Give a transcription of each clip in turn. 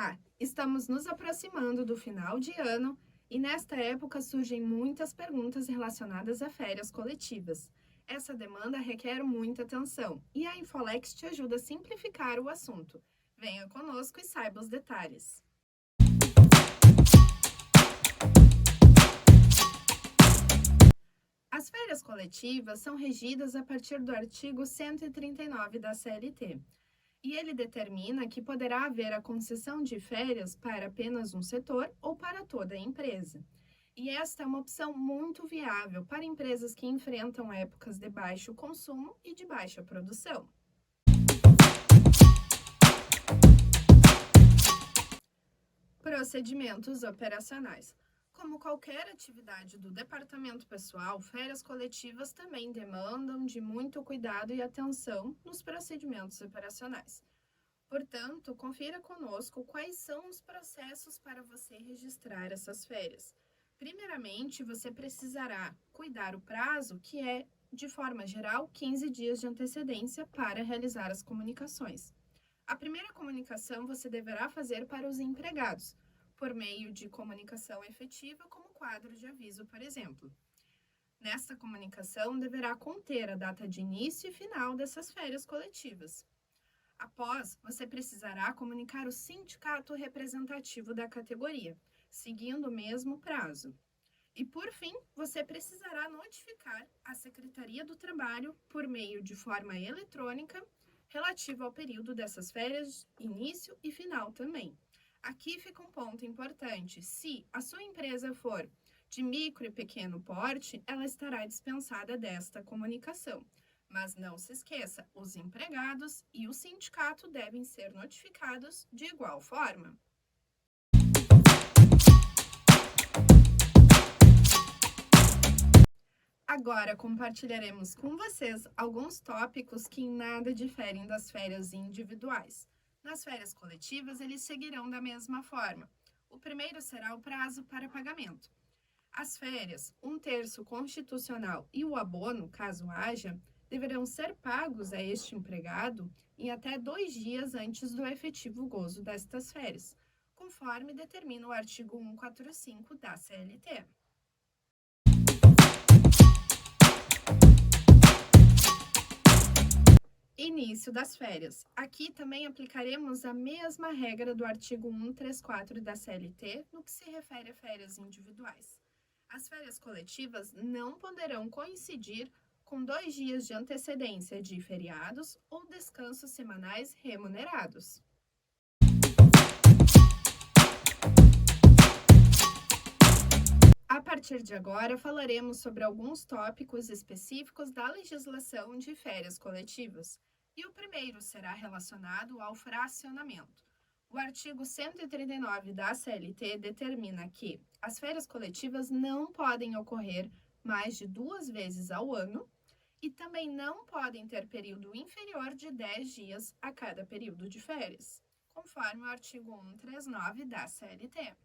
Olá, estamos nos aproximando do final de ano e nesta época surgem muitas perguntas relacionadas a férias coletivas. Essa demanda requer muita atenção e a Infolex te ajuda a simplificar o assunto. Venha conosco e saiba os detalhes. As férias coletivas são regidas a partir do artigo 139 da CLT. E ele determina que poderá haver a concessão de férias para apenas um setor ou para toda a empresa. E esta é uma opção muito viável para empresas que enfrentam épocas de baixo consumo e de baixa produção. Procedimentos operacionais. Como qualquer atividade do departamento pessoal, férias coletivas também demandam de muito cuidado e atenção nos procedimentos operacionais. Portanto, confira conosco quais são os processos para você registrar essas férias. Primeiramente, você precisará cuidar o prazo, que é, de forma geral, 15 dias de antecedência para realizar as comunicações. A primeira comunicação você deverá fazer para os empregados, por meio de comunicação efetiva, como quadro de aviso, por exemplo. Nesta comunicação, deverá conter a data de início e final dessas férias coletivas. Após, você precisará comunicar o sindicato representativo da categoria, seguindo o mesmo prazo. E, por fim, você precisará notificar a Secretaria do Trabalho por meio de forma eletrônica relativo ao período dessas férias, início e final também. Aqui fica um ponto importante: se a sua empresa for de micro e pequeno porte, ela estará dispensada desta comunicação. Mas não se esqueça, os empregados e o sindicato devem ser notificados de igual forma. Agora compartilharemos com vocês alguns tópicos que em nada diferem das férias individuais. Nas férias coletivas, eles seguirão da mesma forma. O primeiro será o prazo para pagamento. As férias, 1/3 constitucional e o abono, caso haja, deverão ser pagos a este empregado em até 2 dias antes do efetivo gozo destas férias, conforme determina o artigo 145 da CLT. Início das férias. Aqui também aplicaremos a mesma regra do artigo 134 da CLT no que se refere a férias individuais. As férias coletivas não poderão coincidir com 2 dias de antecedência de feriados ou descansos semanais remunerados. A partir de agora, falaremos sobre alguns tópicos específicos da legislação de férias coletivas. E o primeiro será relacionado ao fracionamento. O artigo 139 da CLT determina que as férias coletivas não podem ocorrer mais de 2 vezes ao ano e também não podem ter período inferior de 10 dias a cada período de férias, conforme o artigo 139 da CLT.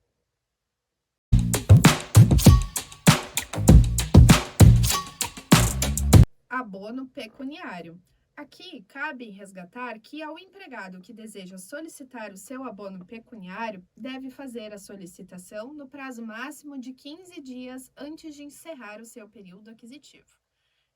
Abono pecuniário. Aqui, cabe resgatar que ao empregado que deseja solicitar o seu abono pecuniário, deve fazer a solicitação no prazo máximo de 15 dias antes de encerrar o seu período aquisitivo.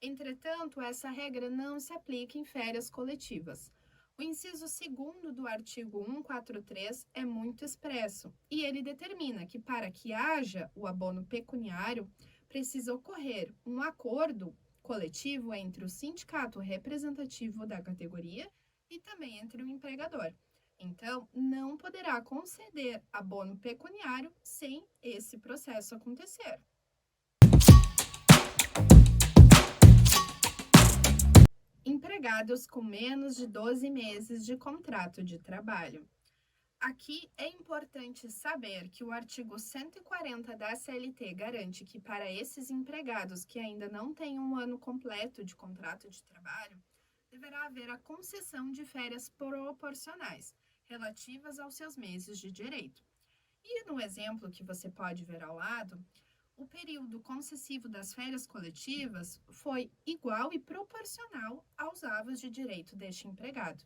Entretanto, essa regra não se aplica em férias coletivas. O inciso 2º do artigo 143 é muito expresso e ele determina que, para que haja o abono pecuniário, precisa ocorrer um acordo coletivo entre o sindicato representativo da categoria e também entre o empregador. Então, não poderá conceder abono pecuniário sem esse processo acontecer. Empregados com menos de 12 meses de contrato de trabalho. Aqui é importante saber que o artigo 140 da CLT garante que para esses empregados que ainda não têm um ano completo de contrato de trabalho, deverá haver a concessão de férias proporcionais, relativas aos seus meses de direito. E no exemplo que você pode ver ao lado, o período concessivo das férias coletivas foi igual e proporcional aos avos de direito deste empregado.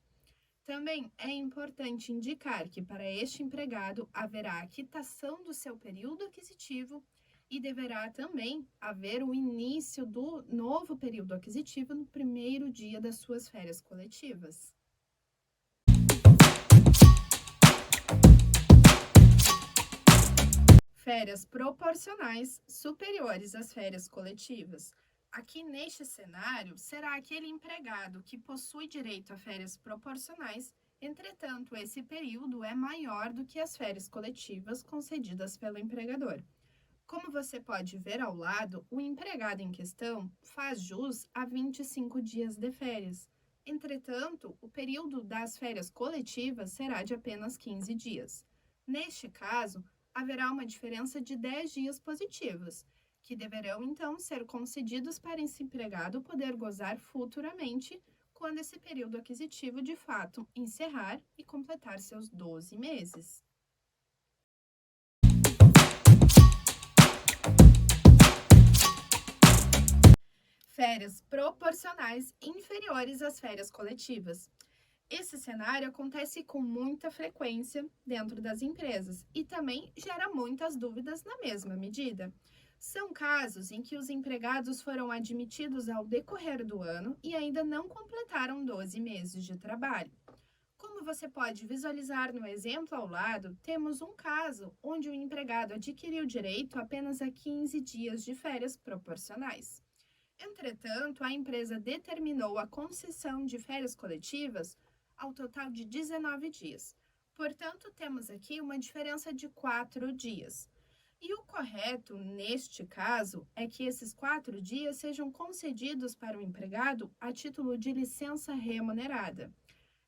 Também é importante indicar que para este empregado haverá a quitação do seu período aquisitivo e deverá também haver o início do novo período aquisitivo no primeiro dia das suas férias coletivas. Férias proporcionais superiores às férias coletivas. Aqui neste cenário, será aquele empregado que possui direito a férias proporcionais, entretanto, esse período é maior do que as férias coletivas concedidas pelo empregador. Como você pode ver ao lado, o empregado em questão faz jus a 25 dias de férias. Entretanto, o período das férias coletivas será de apenas 15 dias. Neste caso, haverá uma diferença de 10 dias positivos, que deverão então ser concedidos para esse empregado poder gozar futuramente quando esse período aquisitivo de fato encerrar e completar seus 12 meses. Férias proporcionais inferiores às férias coletivas. Esse cenário acontece com muita frequência dentro das empresas e também gera muitas dúvidas na mesma medida. São casos em que os empregados foram admitidos ao decorrer do ano e ainda não completaram 12 meses de trabalho. Como você pode visualizar no exemplo ao lado, temos um caso onde o empregado adquiriu direito apenas a 15 dias de férias proporcionais. Entretanto, a empresa determinou a concessão de férias coletivas ao total de 19 dias. Portanto, temos aqui uma diferença de 4 dias. E o correto, neste caso, é que esses 4 dias sejam concedidos para o empregado a título de licença remunerada.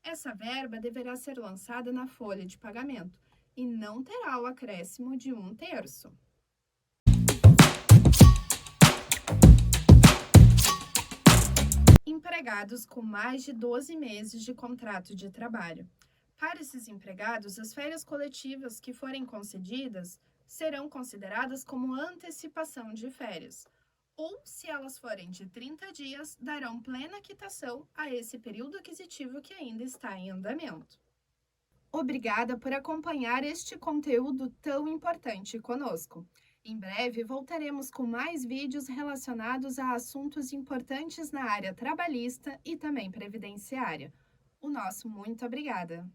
Essa verba deverá ser lançada na folha de pagamento e não terá o acréscimo de 1/3. Empregados com mais de 12 meses de contrato de trabalho. Para esses empregados, as férias coletivas que forem concedidas serão consideradas como antecipação de férias, ou, se elas forem de 30 dias, darão plena quitação a esse período aquisitivo que ainda está em andamento. Obrigada por acompanhar este conteúdo tão importante conosco. Em breve voltaremos com mais vídeos relacionados a assuntos importantes na área trabalhista e também previdenciária. O nosso muito obrigada!